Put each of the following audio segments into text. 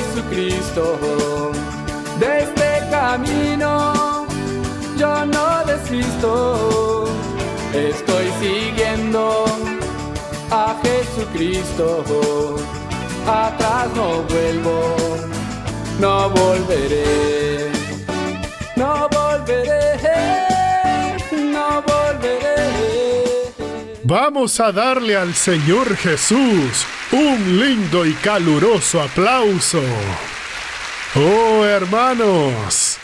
Jesucristo. De este camino yo no desisto, estoy siguiendo a Jesucristo. Atrás no vuelvo, no volveré, no volveré, no volveré. Vamos a darle al Señor Jesús un lindo y caluroso aplauso. Oh, hermanos,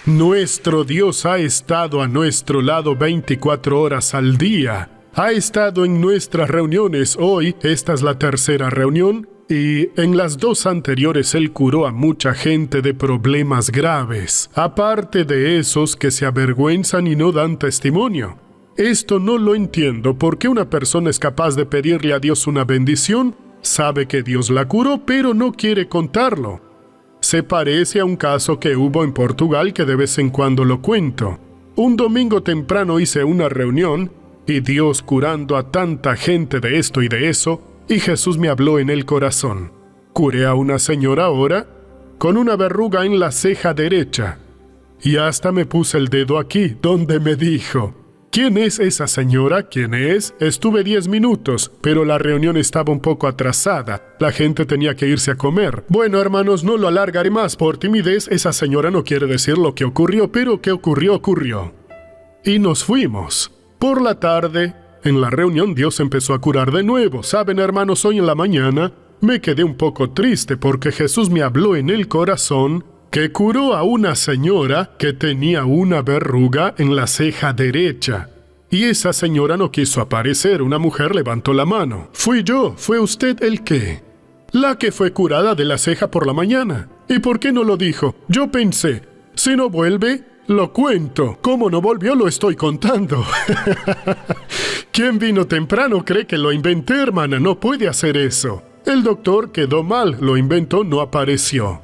nuestro Dios ha estado a nuestro lado 24 horas al día. Ha estado en nuestras reuniones. Hoy, esta es la tercera reunión, y en las dos anteriores Él curó a mucha gente de problemas graves, aparte de esos que se avergüenzan y no dan testimonio. Esto no lo entiendo, porque una persona es capaz de pedirle a Dios una bendición, sabe que Dios la curó, pero no quiere contarlo. Se parece a un caso que hubo en Portugal que de vez en cuando lo cuento. Un domingo temprano hice una reunión y Dios curando a tanta gente de esto y de eso, y Jesús me habló en el corazón. Curé a una señora ahora con una verruga en la ceja derecha y hasta me puse el dedo aquí donde me dijo: ¿quién es esa señora? ¿Quién es? Estuve 10 minutos, pero la reunión estaba un poco atrasada. La gente tenía que irse a comer. Bueno, hermanos, no lo alargaré más. Por timidez, esa señora no quiere decir lo que ocurrió, pero que ocurrió. Y nos fuimos. Por la tarde, en la reunión, Dios empezó a curar de nuevo. Saben, hermanos, hoy en la mañana me quedé un poco triste porque Jesús me habló en el corazón que curó a una señora que tenía una verruga en la ceja derecha. Y esa señora no quiso aparecer. Una mujer levantó la mano. Fui yo. ¿Fue usted el qué? La que fue curada de la ceja por la mañana. ¿Y por qué no lo dijo? Yo pensé, si no vuelve, lo cuento. ¿Cómo no volvió? Lo estoy contando. ¿Quién vino temprano cree que lo inventé, hermana? No puede hacer eso. El doctor quedó mal. Lo inventó, no apareció.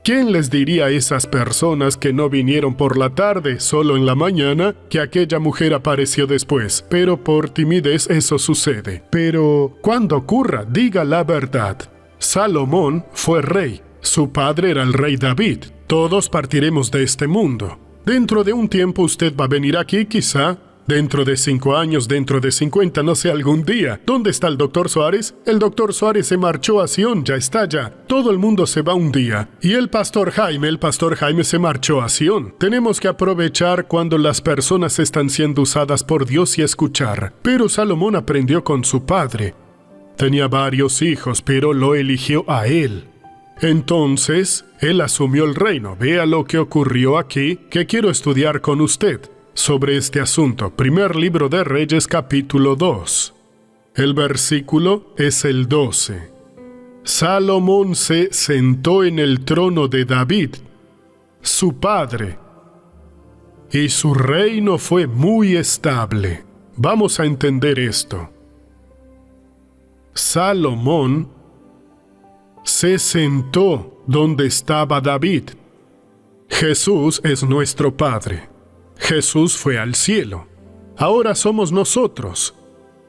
¿Quién les diría a esas personas que no vinieron por la tarde, solo en la mañana, que aquella mujer apareció después? Pero por timidez eso sucede. Pero cuando ocurra, diga la verdad. Salomón fue rey. Su padre era el rey David. Todos partiremos de este mundo. Dentro de un tiempo usted va a venir aquí, quizá. Dentro de 5 años, dentro de 50, no sé, algún día. ¿Dónde está el doctor Suárez? El doctor Suárez se marchó a Sion, ya está allá. Todo el mundo se va un día. Y el pastor Jaime se marchó a Sion. Tenemos que aprovechar cuando las personas están siendo usadas por Dios y escuchar. Pero Salomón aprendió con su padre. Tenía varios hijos, pero lo eligió a él. Entonces, él asumió el reino. Vea lo que ocurrió aquí, que quiero estudiar con usted. Sobre este asunto, primer libro de Reyes, capítulo 2. El versículo es el 12. Salomón se sentó en el trono de David, su padre, y su reino fue muy estable. Vamos a entender esto. Salomón se sentó donde estaba David. Jesús es nuestro Padre. Jesús fue al cielo. Ahora somos nosotros.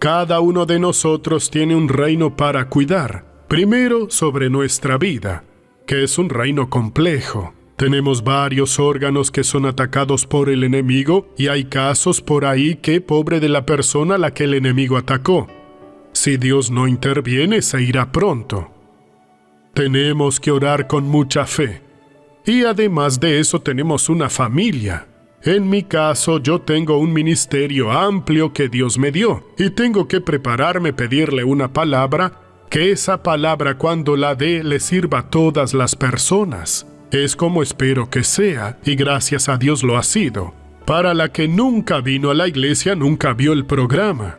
Cada uno de nosotros tiene un reino para cuidar. Primero, sobre nuestra vida, que es un reino complejo. Tenemos varios órganos que son atacados por el enemigo y hay casos por ahí que, pobre de la persona a la que el enemigo atacó. Si Dios no interviene, se irá pronto. Tenemos que orar con mucha fe. Y además de eso, tenemos una familia. En mi caso, yo tengo un ministerio amplio que Dios me dio y tengo que prepararme, pedirle una palabra, que esa palabra cuando la dé le sirva a todas las personas. Es como espero que sea, y gracias a Dios lo ha sido. Para la que nunca vino a la iglesia, nunca vio el programa.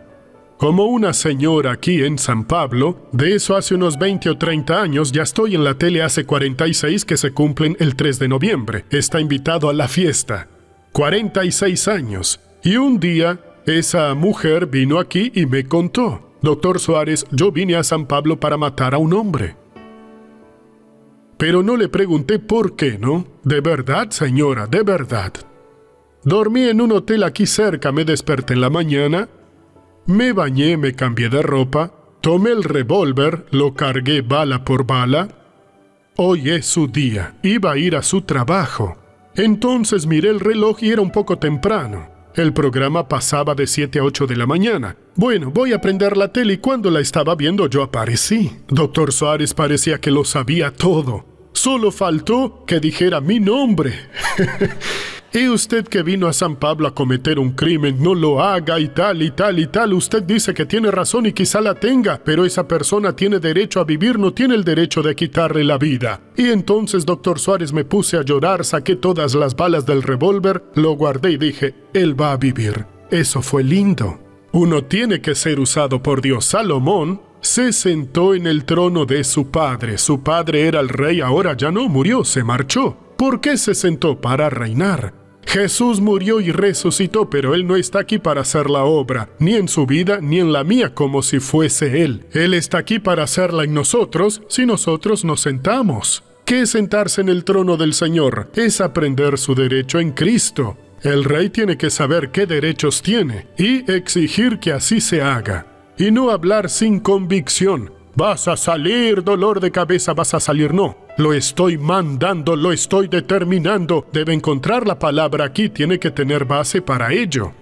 Como una señora aquí en San Pablo, de eso hace unos 20 o 30 años, ya estoy en la tele hace 46 que se cumplen el 3 de noviembre. Está invitado a la fiesta. 46 años. Y un día, esa mujer vino aquí y me contó: Doctor Suárez, yo vine a San Pablo para matar a un hombre. Pero no le pregunté por qué, ¿no? De verdad, señora, de verdad. Dormí en un hotel aquí cerca, me desperté en la mañana, me bañé, me cambié de ropa, tomé el revólver, lo cargué bala por bala, Hoy es su día. Iba a ir a su trabajo. Entonces miré el reloj y era un poco temprano. El programa pasaba de 7 a 8 de la mañana. Bueno, voy a prender la tele y cuando la estaba viendo yo aparecí. Dr. Suárez parecía que lo sabía todo. Solo faltó que dijera mi nombre. Y usted que vino a San Pablo a cometer un crimen, no lo haga y tal y tal y tal. Usted dice que tiene razón y quizá la tenga, pero esa persona tiene derecho a vivir, no tiene el derecho de quitarle la vida. Y entonces, Dr. Suárez, me puse a llorar, saqué todas las balas del revólver, lo guardé y dije, él va a vivir. Eso fue lindo. Uno tiene que ser usado por Dios. Salomón se sentó en el trono de su padre. Su padre era el rey, ahora ya no, murió, se marchó. ¿Por qué se sentó? Para reinar. Jesús murió y resucitó, pero Él no está aquí para hacer la obra, ni en su vida, ni en la mía, como si fuese Él. Él está aquí para hacerla en nosotros, si nosotros nos sentamos. ¿Qué es sentarse en el trono del Señor? Es aprender su derecho en Cristo. El rey tiene que saber qué derechos tiene y exigir que así se haga. Y no hablar sin convicción. Vas a salir, dolor de cabeza, vas a salir, no. Lo estoy mandando, lo estoy determinando. Debe encontrar la palabra aquí, tiene que tener base para ello.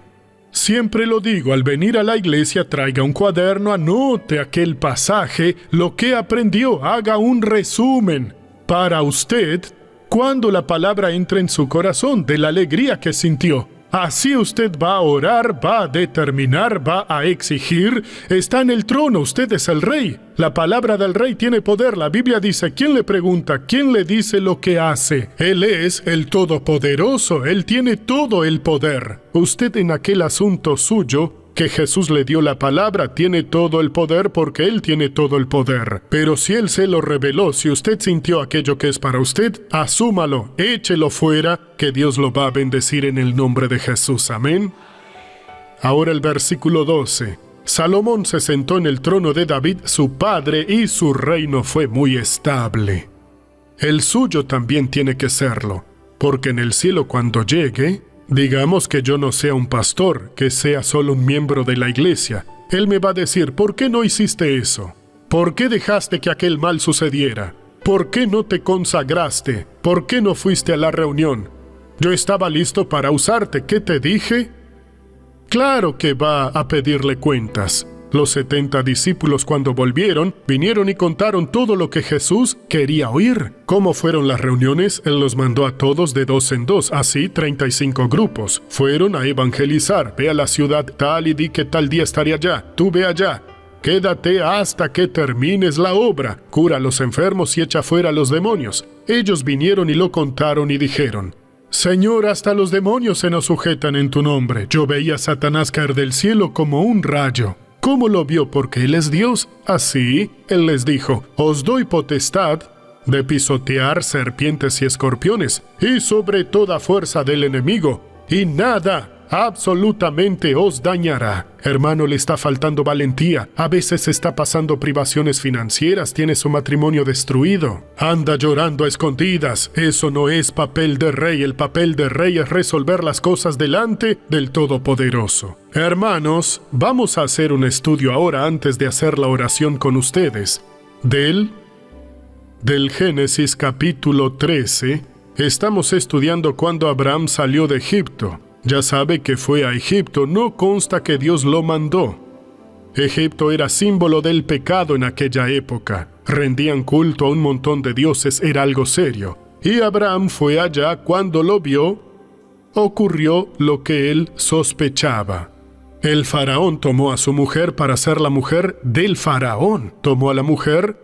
Siempre lo digo, al venir a la iglesia traiga un cuaderno, anote aquel pasaje, lo que aprendió, haga un resumen. Para usted, cuando la palabra entre en su corazón, de la alegría que sintió. Así usted va a orar, va a determinar, va a exigir. Está en el trono, usted es el rey. La palabra del rey tiene poder. La Biblia dice, ¿quién le pregunta? ¿Quién le dice lo que hace? Él es el Todopoderoso, Él tiene todo el poder. Usted en aquel asunto suyo, que Jesús le dio la palabra, tiene todo el poder porque Él tiene todo el poder. Pero si Él se lo reveló, si usted sintió aquello que es para usted, asúmalo, échelo fuera, que Dios lo va a bendecir en el nombre de Jesús. Amén. Ahora el versículo 12. Salomón se sentó en el trono de David, su padre, y su reino fue muy estable. El suyo también tiene que serlo, porque en el cielo cuando llegue, digamos que yo no sea un pastor, que sea solo un miembro de la iglesia. Él me va a decir, ¿por qué no hiciste eso? ¿Por qué dejaste que aquel mal sucediera? ¿Por qué no te consagraste? ¿Por qué no fuiste a la reunión? Yo estaba listo para usarte. ¿Qué te dije? Claro que va a pedirle cuentas. Los 70 discípulos cuando volvieron, vinieron y contaron todo lo que Jesús quería oír. ¿Cómo fueron las reuniones? Él los mandó a todos de 2 en 2, así 35 grupos. Fueron a evangelizar. Ve a la ciudad tal y di que tal día estaré allá. Tú ve allá. Quédate hasta que termines la obra. Cura a los enfermos y echa fuera a los demonios. Ellos vinieron y lo contaron y dijeron, Señor, hasta los demonios se nos sujetan en tu nombre. Yo veía a Satanás caer del cielo como un rayo. ¿Cómo lo vio? Porque Él es Dios. Así, Él les dijo, os doy potestad de pisotear serpientes y escorpiones, y sobre toda fuerza del enemigo, y nada absolutamente os dañará. Hermano, le está faltando valentía. A veces está pasando privaciones financieras, tiene su matrimonio destruido. Anda llorando a escondidas. Eso no es papel de rey. El papel de rey es resolver las cosas delante del Todopoderoso. Hermanos, vamos a hacer un estudio ahora antes de hacer la oración con ustedes. Del Génesis capítulo 13, estamos estudiando cuando Abraham salió de Egipto. Ya sabe que fue a Egipto, no consta que Dios lo mandó. Egipto era símbolo del pecado en aquella época. Rendían culto a un montón de dioses, era algo serio. Y Abraham fue allá. Cuando lo vio, ocurrió lo que él sospechaba. El faraón tomó a su mujer para ser la mujer del faraón. Tomó a la mujer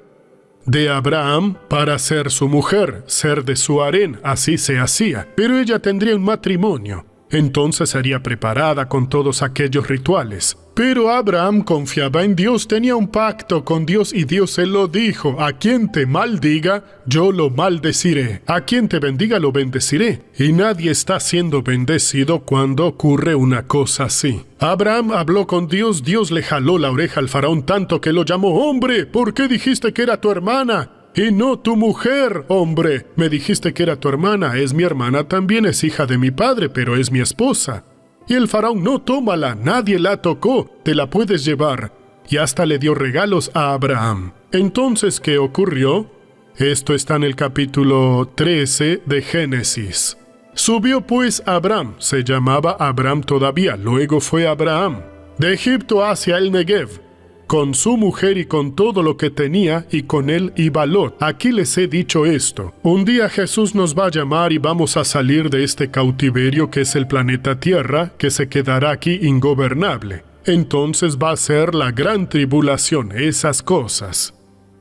de Abraham para ser su mujer, ser de su harén, así se hacía. Pero ella tendría un matrimonio. Entonces sería preparada con todos aquellos rituales. Pero Abraham confiaba en Dios, tenía un pacto con Dios y Dios se lo dijo, a quien te maldiga, yo lo maldeciré. A quien te bendiga, lo bendeciré. Y nadie está siendo bendecido cuando ocurre una cosa así. Abraham habló con Dios, Dios le jaló la oreja al faraón tanto que lo llamó, hombre, ¿por qué dijiste que era tu hermana? Y no tu mujer, hombre. Me dijiste que era tu hermana. Es mi hermana también, es hija de mi padre, pero es mi esposa. Y el faraón, no, tómala, nadie la tocó, te la puedes llevar. Y hasta le dio regalos a Abraham. Entonces, ¿qué ocurrió? Esto está en el capítulo 13 de Génesis. Subió pues Abram, se llamaba Abram todavía, luego fue Abraham, de Egipto hacia el Negev, con su mujer y con todo lo que tenía, y con él iba Lot. Aquí les he dicho esto. Un día Jesús nos va a llamar y vamos a salir de este cautiverio que es el planeta Tierra, que se quedará aquí ingobernable. Entonces va a ser la gran tribulación, esas cosas.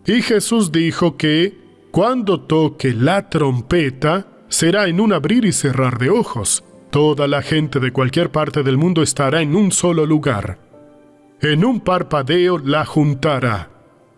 Y Jesús dijo que cuando toque la trompeta, será en un abrir y cerrar de ojos. Toda la gente de cualquier parte del mundo estará en un solo lugar. En un parpadeo la juntará,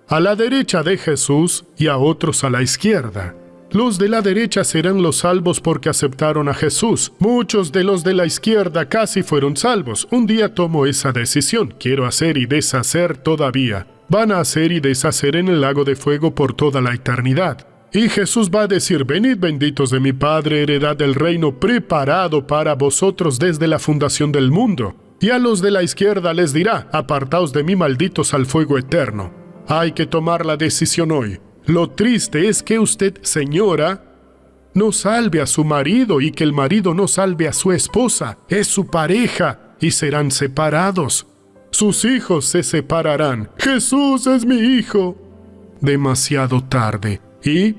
a la derecha de Jesús y a otros a la izquierda. Los de la derecha serán los salvos porque aceptaron a Jesús. Muchos de los de la izquierda casi fueron salvos. Un día tomo esa decisión. Quiero hacer y deshacer todavía. Van a hacer y deshacer en el lago de fuego por toda la eternidad. Y Jesús va a decir: venid benditos de mi Padre, heredad del reino preparado para vosotros desde la fundación del mundo. Y a los de la izquierda les dirá: apartaos de mí, malditos, al fuego eterno. Hay que tomar la decisión hoy. Lo triste es que usted, señora, no salve a su marido y que el marido no salve a su esposa. Es su pareja y serán separados. Sus hijos se separarán. Jesús es mi hijo. Demasiado tarde. Y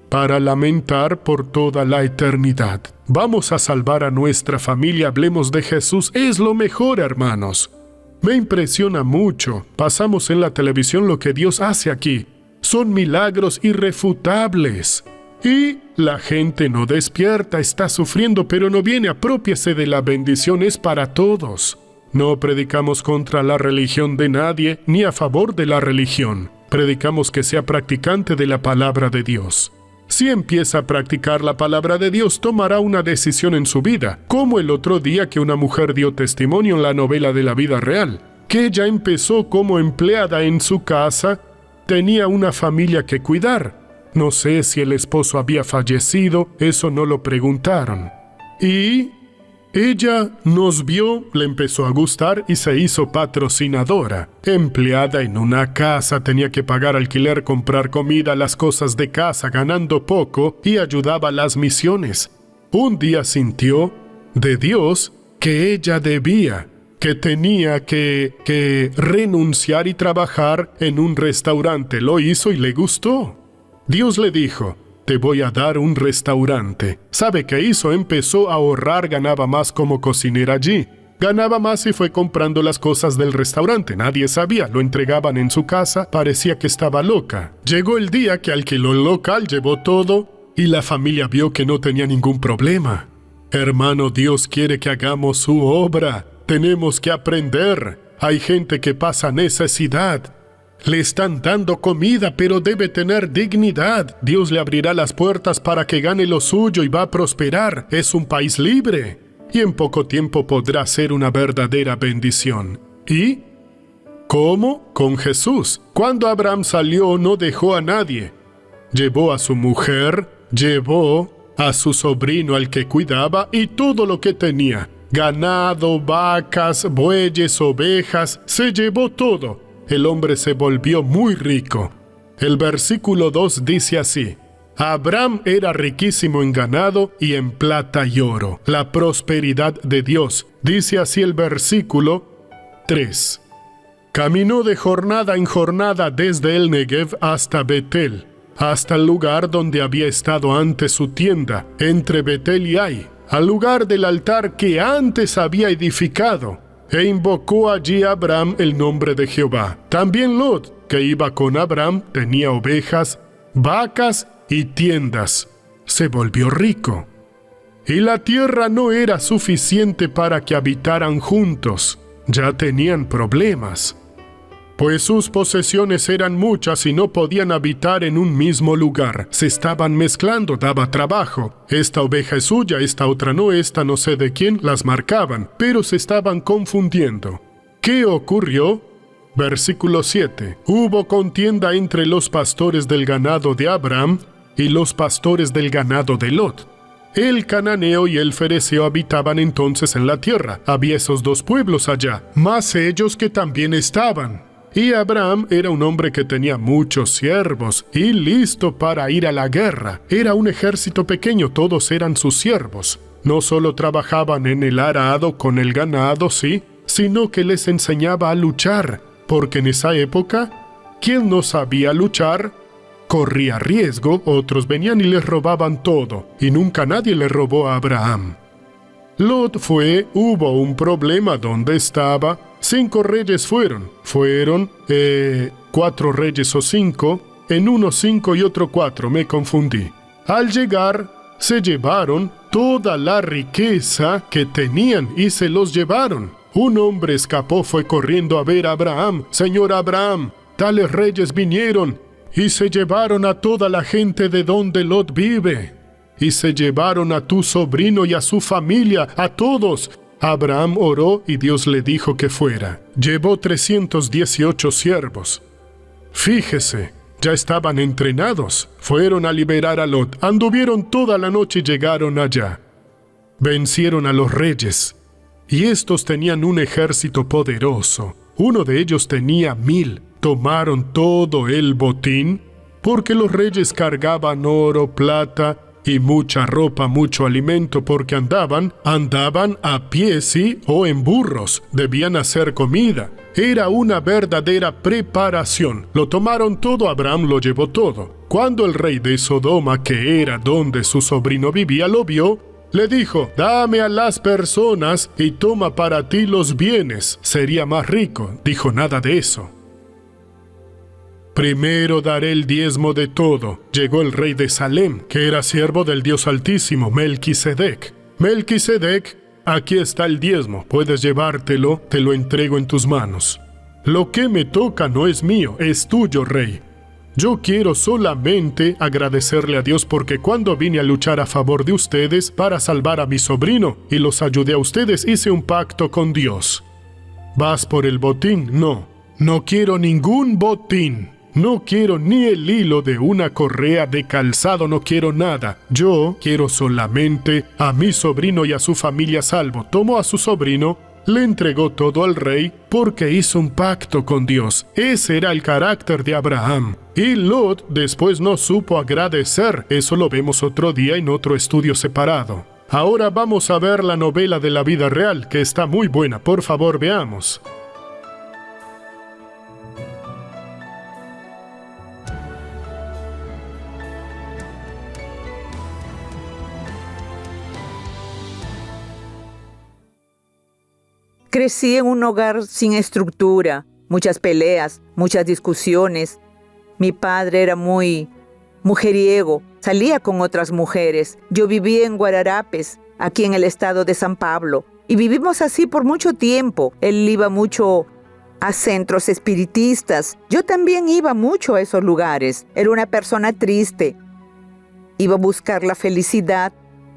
para lamentar por toda la eternidad. Vamos a salvar a nuestra familia, hablemos de Jesús, es lo mejor, hermanos. Me impresiona mucho. Pasamos en la televisión lo que Dios hace aquí. Son milagros irrefutables. Y la gente no despierta, está sufriendo, pero no viene. Aprópiese de la bendición, es para todos. No predicamos contra la religión de nadie, ni a favor de la religión. Predicamos que sea practicante de la palabra de Dios. Si empieza a practicar la palabra de Dios, tomará una decisión en su vida, como el otro día que una mujer dio testimonio en la novela de la vida real, que ella empezó como empleada en su casa, tenía una familia que cuidar. No sé si el esposo había fallecido, eso no lo preguntaron. Y ella nos vio, le empezó a gustar y se hizo patrocinadora. Empleada en una casa, tenía que pagar alquiler, comprar comida, las cosas de casa, ganando poco, y ayudaba a las misiones. Un día sintió de Dios que ella debía, que tenía que renunciar y trabajar en un restaurante. Lo hizo y le gustó. Dios le dijo: te voy a dar un restaurante. ¿Sabe qué hizo? Empezó a ahorrar, ganaba más como cocinera allí. Ganaba más y fue comprando las cosas del restaurante. Nadie sabía, lo entregaban en su casa, parecía que estaba loca. Llegó el día que alquiló el local, llevó todo y la familia vio que no tenía ningún problema. Hermano, Dios quiere que hagamos su obra. Tenemos que aprender. Hay gente que pasa necesidad. Le están dando comida, pero debe tener dignidad. Dios le abrirá las puertas para que gane lo suyo y va a prosperar. Es un país libre. Y en poco tiempo podrá ser una verdadera bendición. ¿Y cómo? Con Jesús. Cuando Abraham salió, no dejó a nadie. Llevó a su mujer, llevó a su sobrino al que cuidaba y todo lo que tenía. Ganado, vacas, bueyes, ovejas, se llevó todo. El hombre se volvió muy rico. El versículo 2 dice así: Abraham era riquísimo en ganado y en plata y oro. La prosperidad de Dios. Dice así el versículo 3. Caminó de jornada en jornada desde el Negev hasta Betel, hasta el lugar donde había estado antes su tienda, entre Betel y Ai, al lugar del altar que antes había edificado. E invocó allí a Abraham el nombre de Jehová. También Lot, que iba con Abraham, tenía ovejas, vacas y tiendas. Se volvió rico. Y la tierra no era suficiente para que habitaran juntos. Ya tenían problemas. Pues sus posesiones eran muchas y no podían habitar en un mismo lugar. Se estaban mezclando, daba trabajo. Esta oveja es suya, esta otra no, esta no sé de quién, las marcaban, pero se estaban confundiendo. ¿Qué ocurrió? Versículo 7. Hubo contienda entre los pastores del ganado de Abraham y los pastores del ganado de Lot. El cananeo y el fereceo habitaban entonces en la tierra. Había esos dos pueblos allá, más ellos que también estaban. Y Abraham era un hombre que tenía muchos siervos y listo para ir a la guerra. Era un ejército pequeño, todos eran sus siervos. No solo trabajaban en el arado con el ganado, sí, sino que les enseñaba a luchar, porque en esa época, quien no sabía luchar, corría riesgo, otros venían y les robaban todo, y nunca nadie le robó a Abraham. Lot hubo un problema donde estaba. 5 reyes fueron 4 reyes o 5, en uno 5 y otro 4, me confundí. Al llegar, se llevaron toda la riqueza que tenían y se los llevaron. Un hombre escapó, fue corriendo a ver a Abraham. Señor Abraham, tales reyes vinieron y se llevaron a toda la gente de donde Lot vive. Y se llevaron a tu sobrino y a su familia, a todos. Abraham oró y Dios le dijo que fuera. Llevó 318 siervos. Fíjese, ya estaban entrenados. Fueron a liberar a Lot. Anduvieron toda la noche y llegaron allá. Vencieron a los reyes. Y estos tenían un ejército poderoso. Uno de ellos tenía 1000. Tomaron todo el botín, porque los reyes cargaban oro, plata y mucha ropa, mucho alimento, porque andaban a pie, sí, o en burros. Debían hacer comida. Era una verdadera preparación. Lo tomaron todo, Abraham lo llevó todo. Cuando el rey de Sodoma, que era donde su sobrino vivía, lo vio, le dijo: dame a las personas y toma para ti los bienes. Sería más rico. Dijo: nada de eso. Primero daré el diezmo de todo. Llegó el rey de Salem, que era siervo del Dios Altísimo, Melquisedec. Melquisedec, aquí está el diezmo, puedes llevártelo, te lo entrego en tus manos. Lo que me toca no es mío, es tuyo, rey. Yo quiero solamente agradecerle a Dios porque cuando vine a luchar a favor de ustedes para salvar a mi sobrino y los ayudé a ustedes, hice un pacto con Dios. ¿Vas por el botín? No, no quiero ningún botín. No quiero ni el hilo de una correa de calzado, no quiero nada. Yo quiero solamente a mi sobrino y a su familia salvo. Tomó a su sobrino, le entregó todo al rey porque hizo un pacto con Dios. Ese era el carácter de Abraham. Y Lot después no supo agradecer. Eso lo vemos otro día en otro estudio separado. Ahora vamos a ver la novela de la vida real, que está muy buena. Por favor, veamos. Crecí en un hogar sin estructura, muchas peleas, muchas discusiones. Mi padre era muy mujeriego, salía con otras mujeres. Yo vivía en Guararapes, aquí en el estado de San Pablo, y vivimos así por mucho tiempo. Él iba mucho a centros espiritistas. Yo también iba mucho a esos lugares. Era una persona triste. Iba a buscar la felicidad.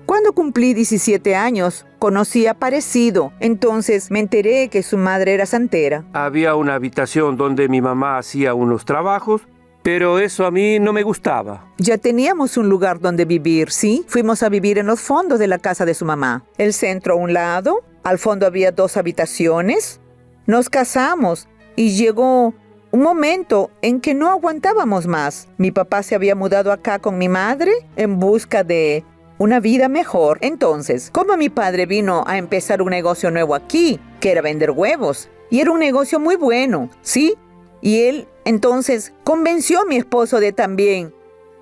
Cuando cumplí 17 años, conocí a Parecido. Entonces me enteré que su madre era santera. Había una habitación donde mi mamá hacía unos trabajos, pero eso a mí no me gustaba. Ya teníamos un lugar donde vivir, ¿sí? Fuimos a vivir en los fondos de la casa de su mamá. El centro a un lado, al fondo había 2 habitaciones. Nos casamos y llegó un momento en que no aguantábamos más. Mi papá se había mudado acá con mi madre en busca de una vida mejor. Entonces, como mi padre vino a empezar un negocio nuevo aquí, que era vender huevos, y era un negocio muy bueno, ¿sí? Y él entonces convenció a mi esposo de también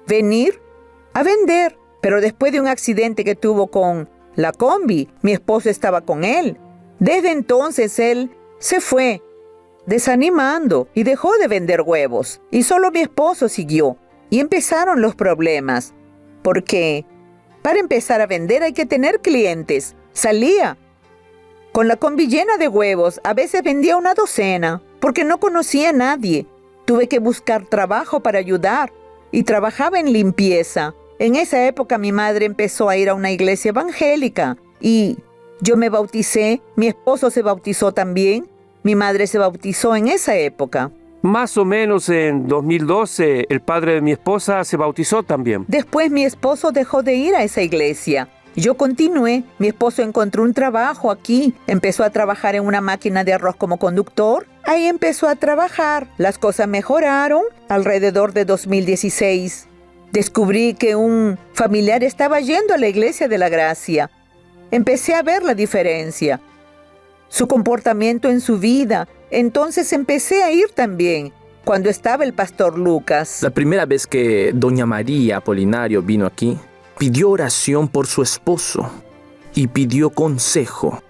venir a vender. Pero después de un accidente que tuvo con la combi, mi esposo estaba con él. Desde entonces él se fue desanimando y dejó de vender huevos. Y solo mi esposo siguió. Y empezaron los problemas, porque para empezar a vender hay que tener clientes. Salía con la combi llena de huevos. A veces vendía una docena porque no conocía a nadie. Tuve que buscar trabajo para ayudar y trabajaba en limpieza. En esa época mi madre empezó a ir a una iglesia evangélica y yo me bauticé. Mi esposo se bautizó también. Mi madre se bautizó en esa época. Más o menos en 2012, el padre de mi esposa se bautizó también. Después mi esposo dejó de ir a esa iglesia. Yo continué. Mi esposo encontró un trabajo aquí. Empezó a trabajar en una máquina de arroz como conductor. Ahí empezó a trabajar. Las cosas mejoraron alrededor de 2016. Descubrí que un familiar estaba yendo a la Iglesia de la Gracia. Empecé a ver la diferencia, su comportamiento en su vida. Entonces empecé a ir también, cuando estaba el pastor Lucas. La primera vez que doña María Apolinario vino aquí, pidió oración por su esposo y pidió consejo.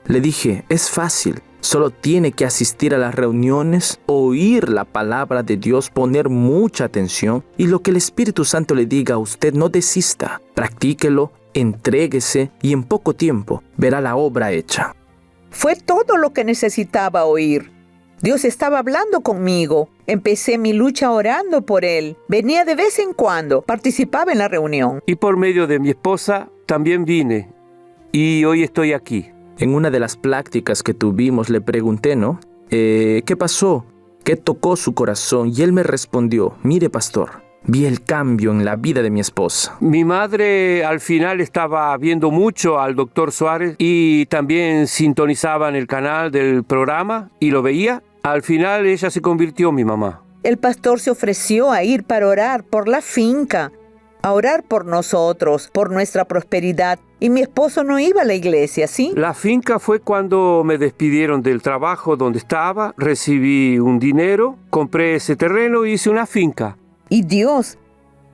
Le dije, es fácil, solo tiene que asistir a las reuniones, oír la palabra de Dios, poner mucha atención y lo que el Espíritu Santo le diga a usted, no desista, practíquelo, entréguese y en poco tiempo verá la obra hecha. Fue todo lo que necesitaba oír. Dios estaba hablando conmigo. Empecé mi lucha orando por Él. Venía de vez en cuando, participaba en la reunión. Y por medio de mi esposa también vine. Y hoy estoy aquí. En una de las prácticas que tuvimos le pregunté, ¿no? ¿Qué pasó? ¿Qué tocó su corazón? Y él me respondió, mire pastor, vi el cambio en la vida de mi esposa. Mi madre al final estaba viendo mucho al doctor Suárez y también sintonizaba en el canal del programa y lo veía. Al final ella se convirtió en mi mamá. El pastor se ofreció a ir para orar por la finca, a orar por nosotros, por nuestra prosperidad. Y mi esposo no iba a la iglesia, ¿sí? La finca fue cuando me despidieron del trabajo donde estaba, recibí un dinero, compré ese terreno y hice una finca. Y Dios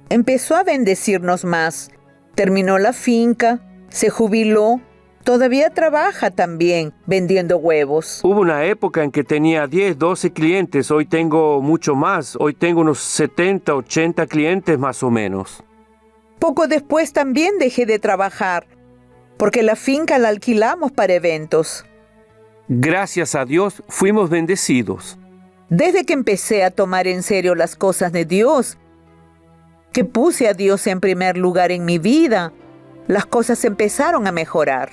empezó a bendecirnos más. Terminó la finca, se jubiló, todavía trabaja también vendiendo huevos. Hubo una época en que tenía 10, 12 clientes, hoy tengo mucho más, hoy tengo unos 70, 80 clientes más o menos. Poco después también dejé de trabajar, porque la finca la alquilamos para eventos. Gracias a Dios fuimos bendecidos. Desde que empecé a tomar en serio las cosas de Dios, que puse a Dios en primer lugar en mi vida, las cosas empezaron a mejorar.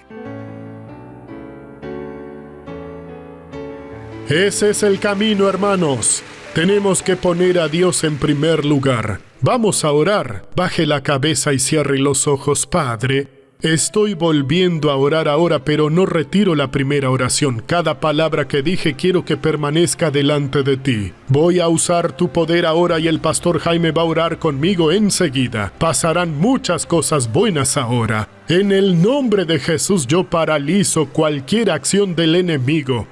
Ese es el camino, hermanos. Tenemos que poner a Dios en primer lugar. Vamos a orar. Baje la cabeza y cierre los ojos, Padre. Estoy volviendo a orar ahora, pero no retiro la primera oración. Cada palabra que dije quiero que permanezca delante de ti. Voy a usar tu poder ahora y el pastor Jaime va a orar conmigo enseguida. Pasarán muchas cosas buenas ahora. En el nombre de Jesús yo paralizo cualquier acción del enemigo.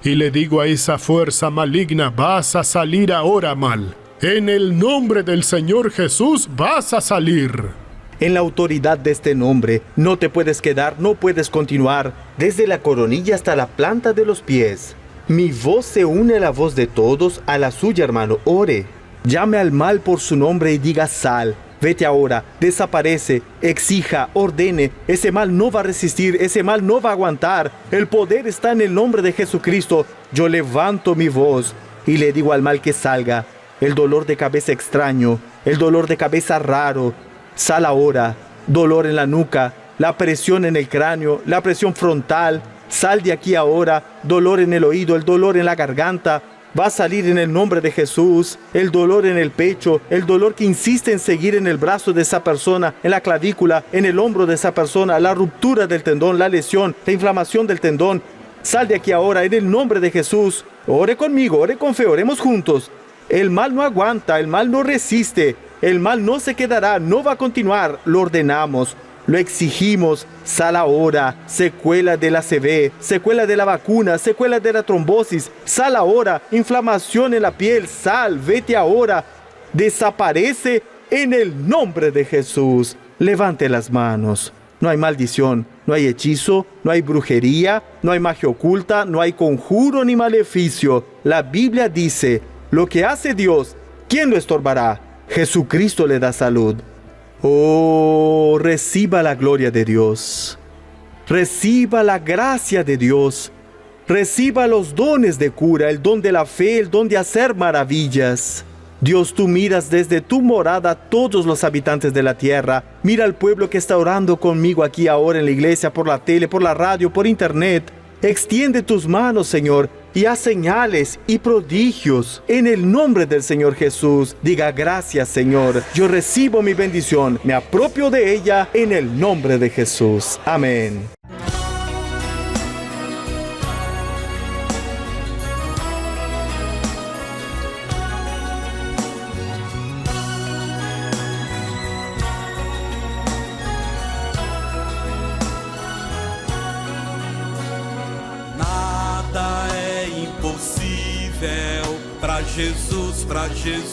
Y le digo a esa fuerza maligna, vas a salir ahora mal. En el nombre del Señor Jesús vas a salir. En la autoridad de este nombre, no te puedes quedar, no puedes continuar, desde la coronilla hasta la planta de los pies. Mi voz se une a la voz de todos, a la suya, hermano, ore. Llame al mal por su nombre y diga sal. Vete ahora, desaparece, exija, ordene. Ese mal no va a resistir, ese mal no va a aguantar. El poder está en el nombre de Jesucristo. Yo levanto mi voz y le digo al mal que salga. El dolor de cabeza extraño, el dolor de cabeza raro, sal ahora. Dolor en la nuca, la presión en el cráneo, la presión frontal, sal de aquí ahora. Dolor en el oído, el dolor en la garganta, va a salir en el nombre de Jesús. El dolor en el pecho, el dolor que insiste en seguir en el brazo de esa persona, en la clavícula, en el hombro de esa persona, la ruptura del tendón, la lesión, la inflamación del tendón. Sal de aquí ahora en el nombre de Jesús. Ore conmigo, ore con fe, oremos juntos. El mal no aguanta, el mal no resiste, el mal no se quedará, no va a continuar. Lo ordenamos, lo exigimos. Sal ahora. Secuela del ACV, secuela de la vacuna, secuela de la trombosis. Sal ahora. Inflamación en la piel, sal, vete ahora. Desaparece en el nombre de Jesús. Levante las manos. No hay maldición, no hay hechizo, no hay brujería, no hay magia oculta, no hay conjuro ni maleficio. La Biblia dice: lo que hace Dios, ¿quién lo estorbará? Jesucristo le da salud. Oh, reciba la gloria de Dios. Reciba la gracia de Dios. Reciba los dones de cura, el don de la fe, el don de hacer maravillas. Dios, tú miras desde tu morada a todos los habitantes de la tierra. Mira al pueblo que está orando conmigo aquí ahora en la iglesia, por la tele, por la radio, por internet. Extiende tus manos, Señor, y haz señales y prodigios en el nombre del Señor Jesús. Diga gracias, Señor. Yo recibo mi bendición, me apropio de ella en el nombre de Jesús. Amén. véu. Pra Jesus, pra Jesus.